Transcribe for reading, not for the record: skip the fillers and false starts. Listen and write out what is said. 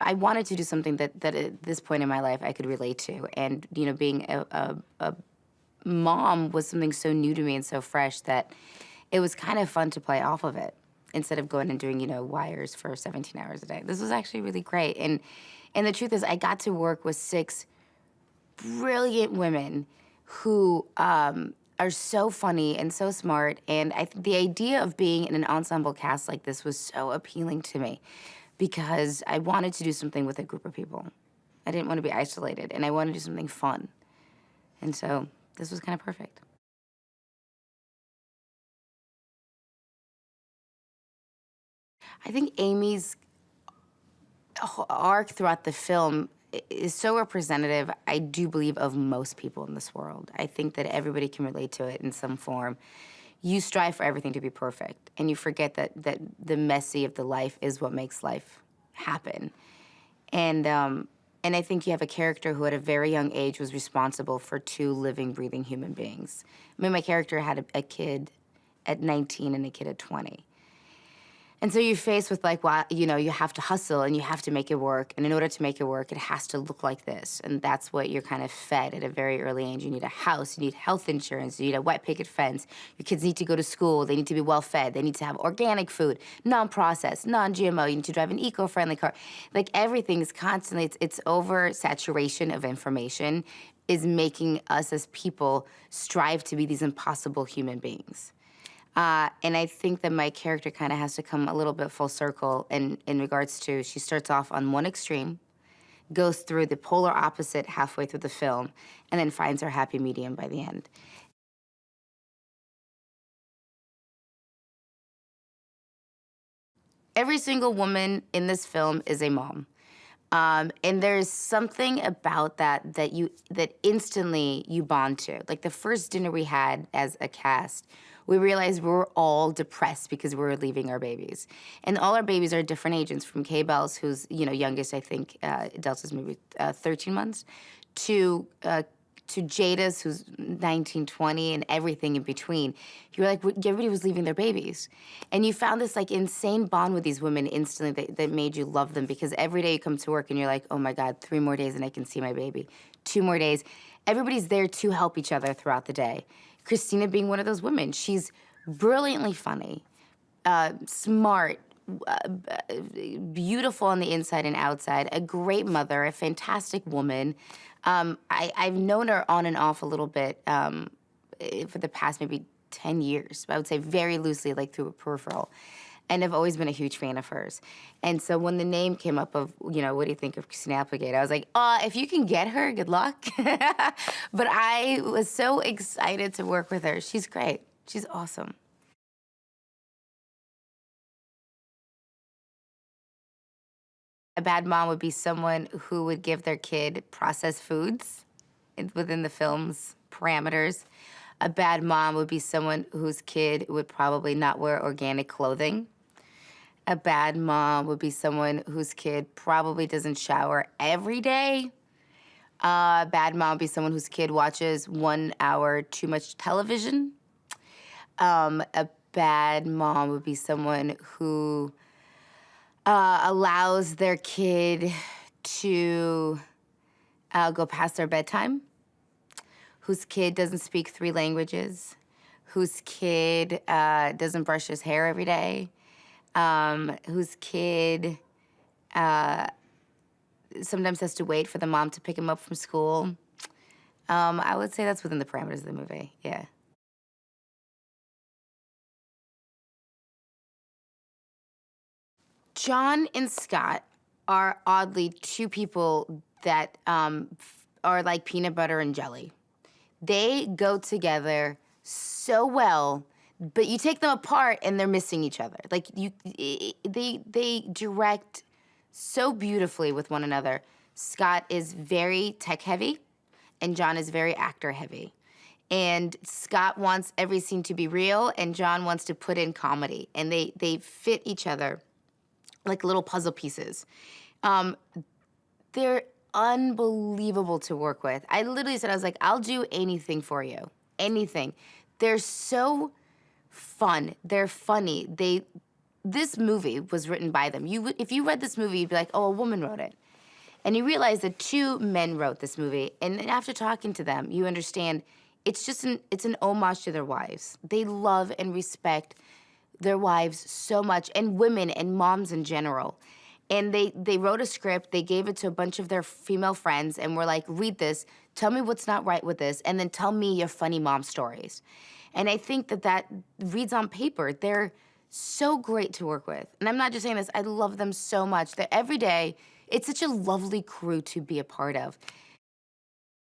I wanted to do something that at this point in my life I could relate to, and being a mom was something so new to me and so fresh that it was kind of fun to play off of it instead of going and doing wires for 17 hours a day. This was actually really great, and the truth is, I got to work with six brilliant women who are so funny and so smart. And the idea of being in an ensemble cast like this was so appealing to me because I wanted to do something with a group of people. I didn't want to be isolated, and I wanted to do something fun. And so this was kind of perfect. I think Amy's arc throughout the film is so representative, I do believe, of most people in this world. I think that everybody can relate to it in some form. You strive for everything to be perfect, and you forget that the messy of the life is what makes life happen. And I think you have a character who, at a very young age, was responsible for two living, breathing human beings. I mean, my character had a kid at 19 and a kid at 20. And so you're faced with, like, well, you have to hustle and you have to make it work. And in order to make it work, it has to look like this. And that's what you're kind of fed at a very early age. You need a house, you need health insurance, you need a wet picket fence. Your kids need to go to school, they need to be well fed, they need to have organic food, non-processed, non-GMO, you need to drive an eco-friendly car. Like, everything is constantly, it's oversaturation of information is making us as people strive to be these impossible human beings. And I think that my character kind of has to come a little bit full circle in regards to, she starts off on one extreme, goes through the polar opposite halfway through the film, and then finds her happy medium by the end. Every single woman in this film is a mom. And there's something about that instantly you bond to. Like, the first dinner we had as a cast, we realized we were all depressed because we were leaving our babies. And all our babies are different ages, from Kay Bell's, who's, youngest, I think, Delta's maybe 13 months, to Jada's, who's 19, 20, and everything in between. You're like, everybody was leaving their babies. And you found this, like, insane bond with these women instantly that made you love them, because every day you come to work and you're like, oh my God, 3 more days and I can see my baby. 2 more days. Everybody's there to help each other throughout the day. Christina being one of those women. She's brilliantly funny, smart, beautiful on the inside and outside, a great mother, a fantastic woman. I've known her on and off a little bit for the past maybe 10 years. I would say very loosely, like through a peripheral. And I've always been a huge fan of hers. And so when the name came up of, what do you think of Christina Applegate? I was like, if you can get her, good luck. But I was so excited to work with her. She's great. She's awesome. A bad mom would be someone who would give their kid processed foods within the film's parameters. A bad mom would be someone whose kid would probably not wear organic clothing. A bad mom would be someone whose kid probably doesn't shower every day. A bad mom would be someone whose kid watches 1 hour too much television. A bad mom would be someone who allows their kid to go past their bedtime, whose kid doesn't speak 3 languages, whose kid doesn't brush his hair every day, whose kid sometimes has to wait for the mom to pick him up from school. I would say that's within the parameters of the movie, yeah. John and Scott are oddly 2 people that are like peanut butter and jelly. They go together so well, but you take them apart and they're missing each other. Like, they direct so beautifully with one another. Scott is very tech heavy and John is very actor heavy. And Scott wants every scene to be real and John wants to put in comedy. And they fit each other like little puzzle pieces. They're unbelievable to work with. I literally said, I was like, I'll do anything for you, anything. They're so fun. They're funny. this movie was written by them. If you read this movie, you'd be like, oh, a woman wrote it. And you realize that 2 men wrote this movie, and then after talking to them, you understand it's an homage to their wives. They love and respect their wives so much, and women and moms in general. And they wrote a script, they gave it to a bunch of their female friends, and were like, read this, tell me what's not right with this, and then tell me your funny mom stories. And I think that reads on paper. They're so great to work with. And I'm not just saying this, I love them so much. That every day, it's such a lovely crew to be a part of.